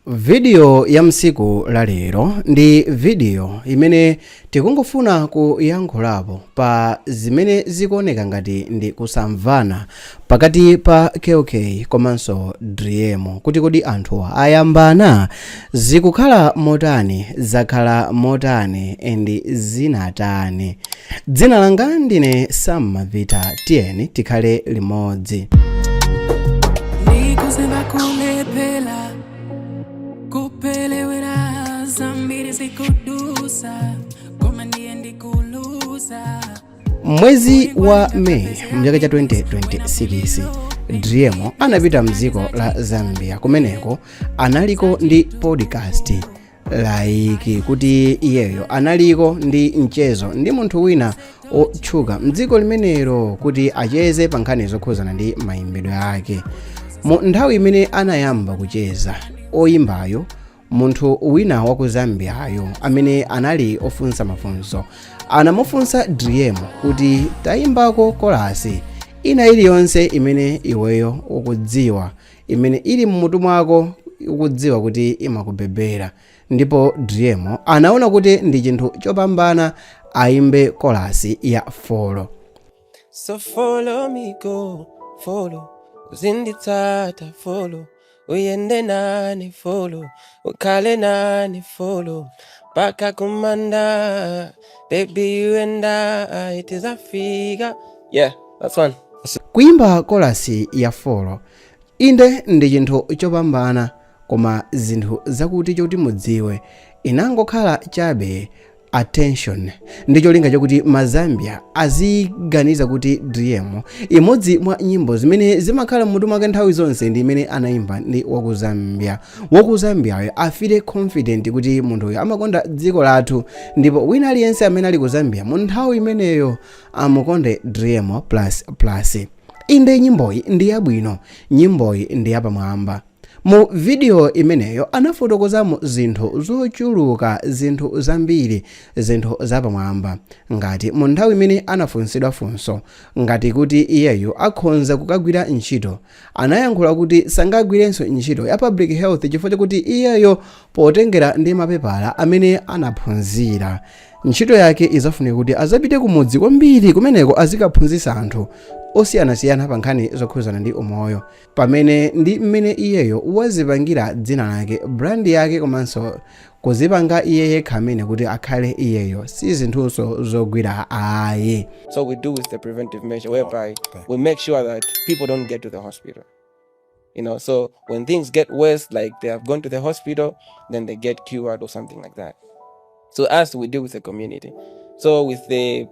Video ya msiku la lero ndi video imene tikungofuna kuyankhulapo pa zimene zikuoneka ngati ndi kusamvana pakati pa KOK komanso Driemo kuti kodi anthu ayambana zikukhala motani zakhala motani ndi zinatani. Dzina langa ndine Sam Mavita, tiyeni tikhale limodzi. Mwezi wa Mei mchaka cha 2026 Driemo anapita mdziko la Zambia, kumeneko analiko ndi podcast like kuti iyeyo analiko ndi mchezo ndi munthu wina otchuka mdziko limenelo kuti acheze pa nkhani zokhuzana ndi mayimbidwe ake. Mu nthawi imene anayamba kucheza, oyimbayo munthu wina wa ku Zambiayo amene anali ofunsa mafunso anamufunsa Driemo kuti tayimbako kolasi ina iliyonse imene iweyo ukudziwa, imene ili mmutu mwako ukudziwa kuti imakubebera. Ndipo Driemo anaona kuti ndi chinthu chopambana ayimbe kolasi ya follow. So follow me go, follow, uzinditsata follow, uyende nani follow, ukale nani follow, paka kumanda, baby you and I, it is a figure. Yeah, that's one. Kuimba kolasi ya follow inde ndi chinthu chopambana, koma zinthu zakuti choti mudziwe inangokhala chabe attention ndicho linga chakuti mazambia aziganiza kuti Driemo imodzi mwa nyimbo zimene zimakhala mmutu mwake nthawi zonse ndi imene anayimba ndi waku Zambiayo afire confident kuti munthuyo amakonda dziko lathu, ndipo wina aliyense amene ali ku Zambia mu nthawi imeneyo amukonde Driemo plus. Inde nyimboyi ndi yabwino, nyimboyi ndi yapamwamba. Mu video imeneyo anafotokozamo zinthu zochuluka, zinthu zambiri, zinthu zapamwamba, ngati mu nthawi imene anafunsidwa funso ngati kuti iyeyo akhonza kukagwira ntchito, anayankhula kuti sangagwirenso ntchito ya public health chifukwa chakuti iyeyo potengera ndi mapepala amene anaphunzira ntchito yake izafunika kuti azapite kumudzi kwambiri kumeneko azikaphunzitsa anthu osiyanasiyana pa nkhani zokhuzana ndi umoyo, pamene ndi mmene iyeyo wazipangira dzina lake, brand yake, komanso kuzipanga iye yekha amene kuti akhale iyeyo, si zinthunso zogwira ayi. So we do with the preventive measure whereby we make sure that people don't get to the hospital. So when things get worse, like they have gone to the hospital, then they get cured or something like that. So as we deal with the community, so with the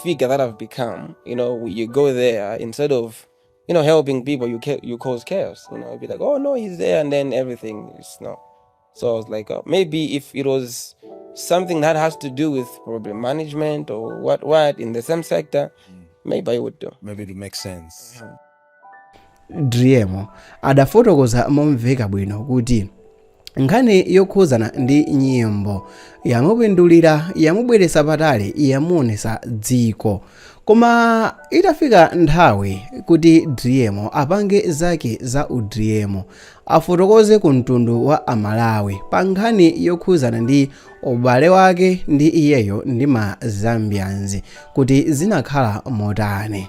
figure that I've become, you go there instead of, helping people, you cause chaos. Be like, oh no, he's there, and then everything is no. So I was like, maybe if it was something that has to do with probably management or what in the same sector, maybe I would do. Maybe it makes sense. Driemo adafotokoza momveka bwino kuti nkhani yokhuzana ndi nyimbo yamupindulira, yamubweretsa patali, yamuonesa dziko, koma itafika nthawi kuti Driemo apange zake za udriemo, afotokoze ku mtundu wa Amalawi pa nkhani yokhuzana ndi ubale wake ndi iyeyo ndi ma Zambians kuti zinakhala motani.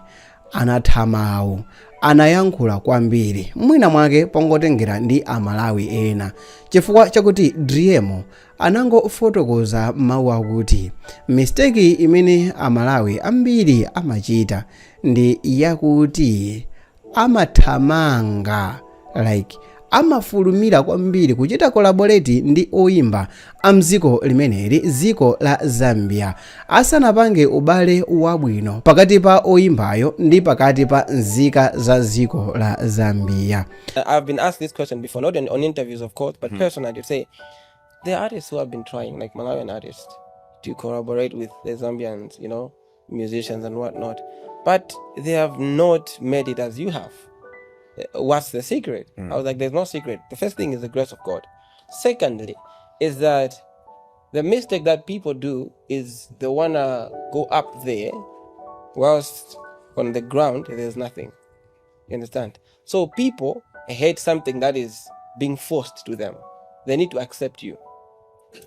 Anathamawu, anayankhula kwambiri, mwina mwake pongotengera ndi Amalawi ena, chifukwa chakuti Driemo anangofotokoza mawu akuti mistake imene Amalawi ambiri amachita ndi yakuti amathamanga, like amafulumira kwambiri kuchita collaborate ndi oyimba amdziko limeneli, dziko la Zambia, asanapange ubale wabwino pakati pa oyimbayo ndi pakati pa nzika za dziko la Zambia. I've been asked this question before, not on interviews of course, but personally to say there are artists who have been trying, like Malawian artists, to collaborate with the Zambians, musicians and whatnot, but they have not made it as you have. What's the secret? I was like, there's no secret. The first thing is the grace of God. Secondly, is that the mistake that people do is they wanna go up there whilst on the ground there's nothing. You understand? So people hate something that is being forced to them. they need to accept you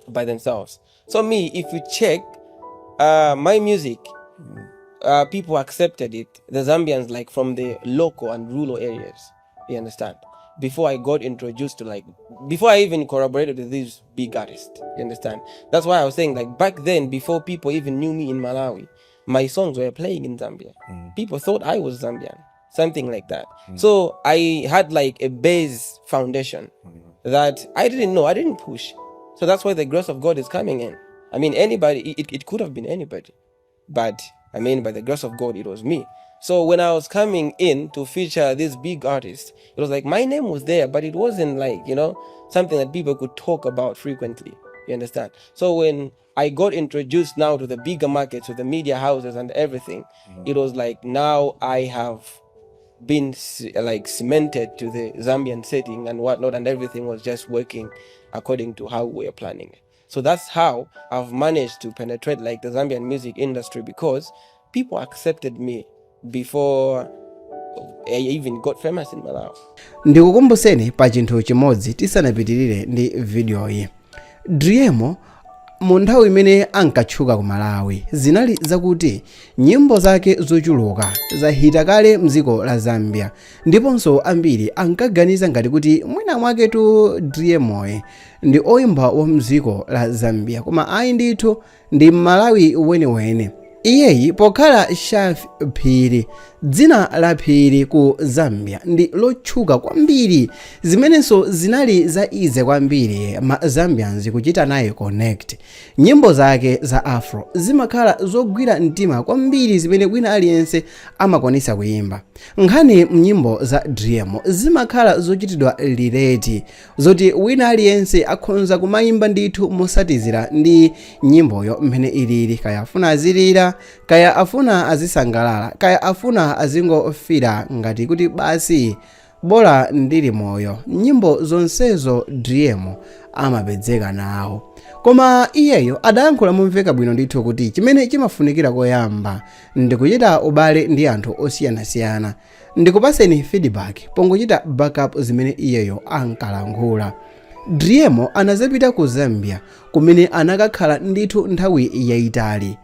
by themselves. So me, if you check my music, people accepted it, the Zambians, like from the local and rural areas, you understand, before I got introduced to, like, before I even collaborated with these big artists, you understand. That's why I was saying, like, back then, before people even knew me in Malawi, my songs were playing in Zambia. People thought I was Zambian, something like that. So I had like a base foundation that I didn't know, I didn't push. So that's why the grace of God is coming in. I mean, anybody, it could have been anybody, but I mean, by the grace of God, it was me. So when I was coming in to feature this big artist, it was like my name was there, but it wasn't like, you know, something that people could talk about frequently. You understand? So when I got introduced now to the bigger markets, to the media houses and everything, it was like now I have been like cemented to the Zambian setting and whatnot, and everything was just working according to how we were planning it. So that's how I've managed to penetrate like the Zambian music industry, because people accepted me before I even got famous in Malawi. Ndikukumbuseni pa chinthu chimodzi tisanapitirire ndi video iyi. Driemo mu nthawi imene ankatchuka ku Malawi zinali zakuti nyimbo zake zochuluka zahita kale mdziko la Zambia, ndiponso ambiri ankaganiza ngati kuti mwina mwake tu Driemoyo ndi oyimba wa mdziko la Zambia, koma ayi ndithu ndi Malawi weniweni. Iyeyi pokhala Shaffi Phiri, dzina la Phiri ku Zambia ndi lotchuka kwambiri, zimenenso zinali za ize kwambiri ma Zambians kuchita naye connect. Nyimbo zake za afro zimakhala zogwira mtima kwambiri, zimene wina aliyense amakwanisa kuyimba. Nkhani mnyimbo za Driemo zimakhala zochitidwa lireti, zoti wina aliyense akhonza kumayimba ndithu mosatizira ndi nyimboyo mmene ilili, kaya afuna azilira, kaya afuna azisangalala, kaya afuna azingofira ngati kuti basi bola ndili moyo. Nyimbo zonsezo Driemo amapedzeka nawo. Koma iyeyo adayankhula momveka bwino ndithu kuti chimene chimafunikira koyamba ndikuchita ubale ndi anthu osiyanasiyana. Ndikupaseni feedback pongochita backup zimene iyeyo ankalankhula. Driemo anazapita ku Zambia kumene anakakhala ndithu nthawi yayitali.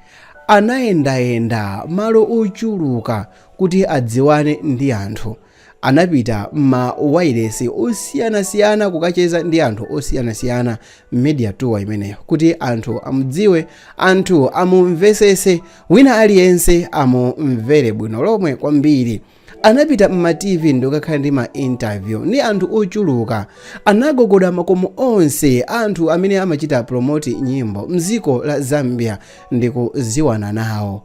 Anayendayenda malo ochuluka kuti adziwane ndi anthu. Anapita ma wireless osiyanasiyana kukacheza ndi anthu osiyanasiyana media tour imeneyo, kuti anthu amudziwe, anthu amumvesese, wina aliyense amumvere bwino lomwe kwambiri. Anapita mma TV ndikakhala ndi ma interview ndi anthu ochuluka. Anagogoda makomo onse anthu amene amachita promote nyimbo mdziko la Zambia ndikuziwana nawo.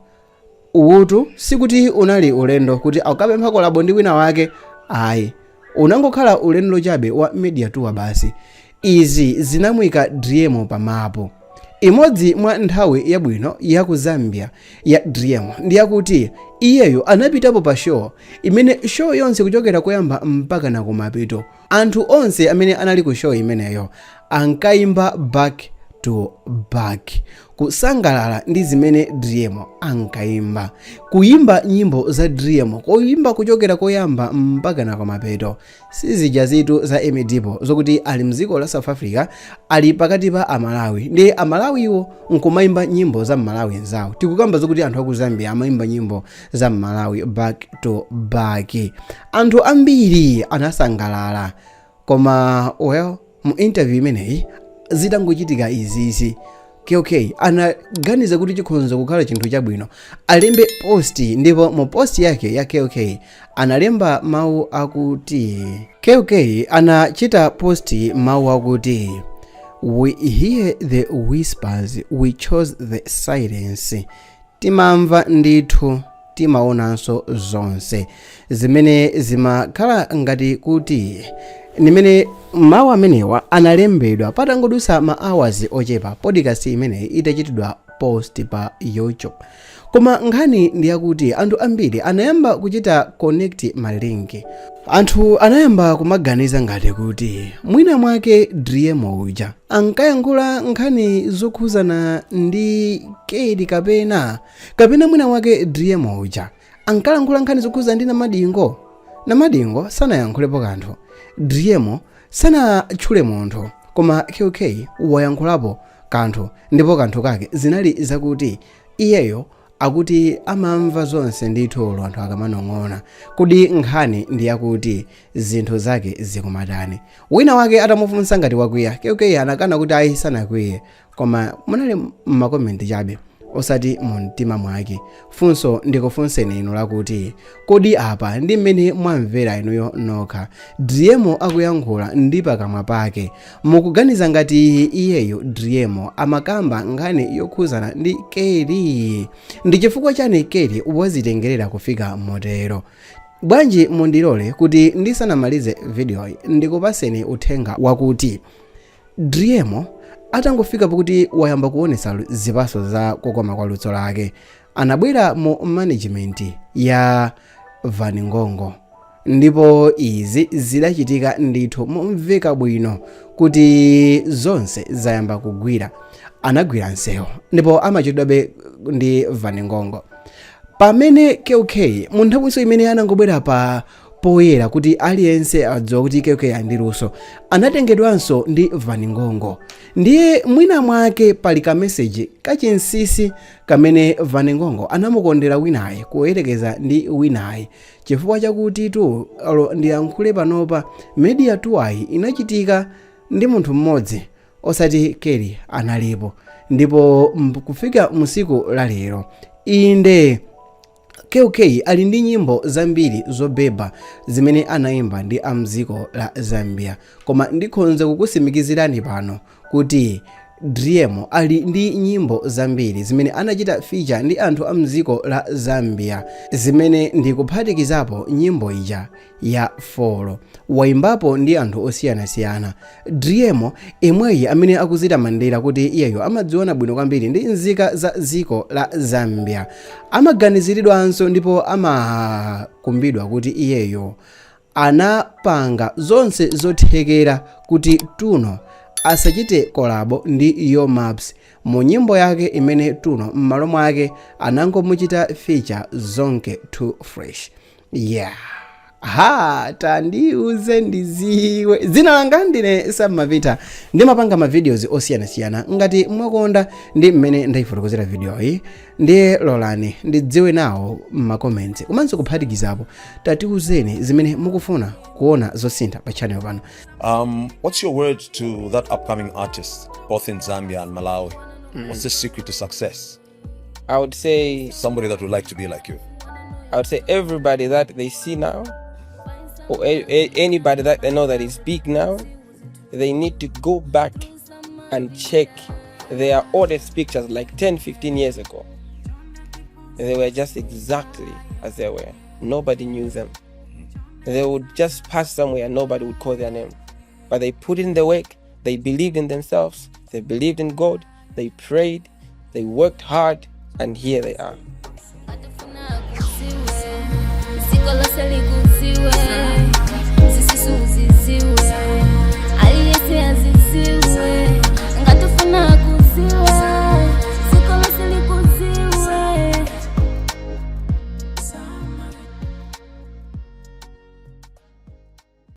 Utu sikuti unali ulendo kuti akapempha kolabo ndi wina wake, ayi, unangokhala ulendo chabe wa media tour basi. Izi zinamwika Driemo pamapo. Imodzi mwa nthawi yabwino ya ku Zambia ya Driemo ndi yakuti iyeyo anapitapo pa show imene show yonse kuchokera koyamba mpaka na kumapeto, anthu onse amene anali ku show imeneyo ankayimba back to back, kusangalala ndi zimene Driemo ankayimba. Kuyimba nyimbo za Driemo, kuyimba kuchokera koyamba mpaka na kumapeto, sizija zitu za Emidipo zokuti ali mdziko la South Africa ali pakati pa Amalawi ndi Amalawiwo nkumayimba nyimbo za Malawi nzawo. Tikukamba zokuti anthu aku Zambia amayimba nyimbo za Malawi back to back. Anthu ambiri anasangalala, koma well mu interview imeneyi zitangochitika izizi, KOK anaganiza kuti chikhonza kukhala chinthu chabwino alembe post, ndipo mu post yake ya KOK analemba mawu akuti, KOK anachita post mawu akuti, we hear the whispers, we chose the silence. Timamva ndithu, timaonanso zonse, zimene zimakhala ngati kuti nimene mawu amenewa analembedwa patangodusa ma hours ochepa podcast imeneyi itachitidwa post pa YouTube. Koma nkhani ndi yakuti anthu ambiri anayamba kuchita connect malinki. Anthu anayamba kumaganiza ngati kuti mwina mwake Driemo uja ankayankhula nkhani zokhuzana ndi Kedi kapena mwina mwake Driemo uja ankalankhula nkhani zokhuzana ndi Namadingo. Namadingo sanayankhulepo kanthu, Driemo sanatchule munthu, koma KK wayankhulapo kanthu, ndipo kanthu kake zinali zakuti iyeyo akuti amamva zonse ndithu anthu akamanong'ona kuti nkhani ndi yakuti zinthu zake zikumatani. Wina wake atamufunsa ngati wakwiya, KK anakana kuti ayi sanakwiye, koma munali m'makomenti chabe osati mu mtima mwake. Funso ndikufunseni inu lakuti kodi apa ndi mmene mwamvera inuyo nokha Driemo akuyankhula ndi pakamwa pake, mukuganiza ngati iyeyo Driemo amakamba nkhani yokhuzana ndi Kelly? Ndi chifukwa chani Kelly wazitengerera kufika motero? Bwanji mundilole kuti ndisanamalize video ndikupaseni uthenga wakuti Driemo atangofika pakuti wayamba kuonesa zipaso za kukoma kwa luso lake, anabwera mu management ya Van Ngongo, ndipo izi zidachitika ndithu momveka bwino kuti zonse zayamba kugwira. Anagwira nsewu ndipo amachedwabe ndi Van Ngongo. Pamene KK mu nthawiso imene anangobwera pa poyera kuti aliyense adziwa kuti KK ndi luso, anatengedwanso ndi Van Ngongo. Ndiye mwina mwake pali ka message kachinsisi kamene Van Ngongo anamukondera winayi kuyerekeza ndi winayi, chifukwa chakuti tu ndiyankhule panopa media tuwayi inachitika ndi munthu mmodzi osati Kelly analipo, ndipo kufika musiku la lero inde KK ali ndi nyimbo zambiri zobeba zimene anaimba ndi amdziko la Zambia, koma ndikhonza kukusimikizirani pano kuti Driemo ali ndi nyimbo zambiri zimene anachita feature ndi anthu amdziko la Zambia, zimene ndikuphatikizapo nyimbo ija ya Folo. Waimbapo ndi anthu osiyanasiyana. Driemo imweyi amene akudzitamandira kuti iyeyo amadziona bwino kwambiri ndi nzika za dziko la Zambia, amaganiziridwanso ndipo amakumbidwa kuti iyeyo anapanga zonse zothekera kuti Tuno asachite kolabo ndi Yo Maps mu nyimbo yake imene Tuno m'malo mwake anangomuchita feature Zonke Too Fresh. Tandiuze ndiziwe. Dzina langa ndine Sam Mavita, ndimapanga ma videos osiyanasiyana. Ngati mwakonda ndi mmene ndayifotokozera video iyi, ndiye lolani ndidziwe nawo ma comments. Komanso kuphatikizapo tatiuzeni zimene mukufuna kuona zosintha pa channel pano. What's your word to that upcoming artist, both in Zambia and Malawi? What's the secret to success? I would say Somebody that would like to be like you. I would say everybody that they see now, or anybody that they know that is big now, they need to go back and check their oldest pictures like 10-15 years ago. They were just exactly as they were. Nobody knew them. They would just pass somewhere and nobody would call their name. But they put in the work, they believed in themselves, they believed in God, they prayed, they worked hard, and here they are.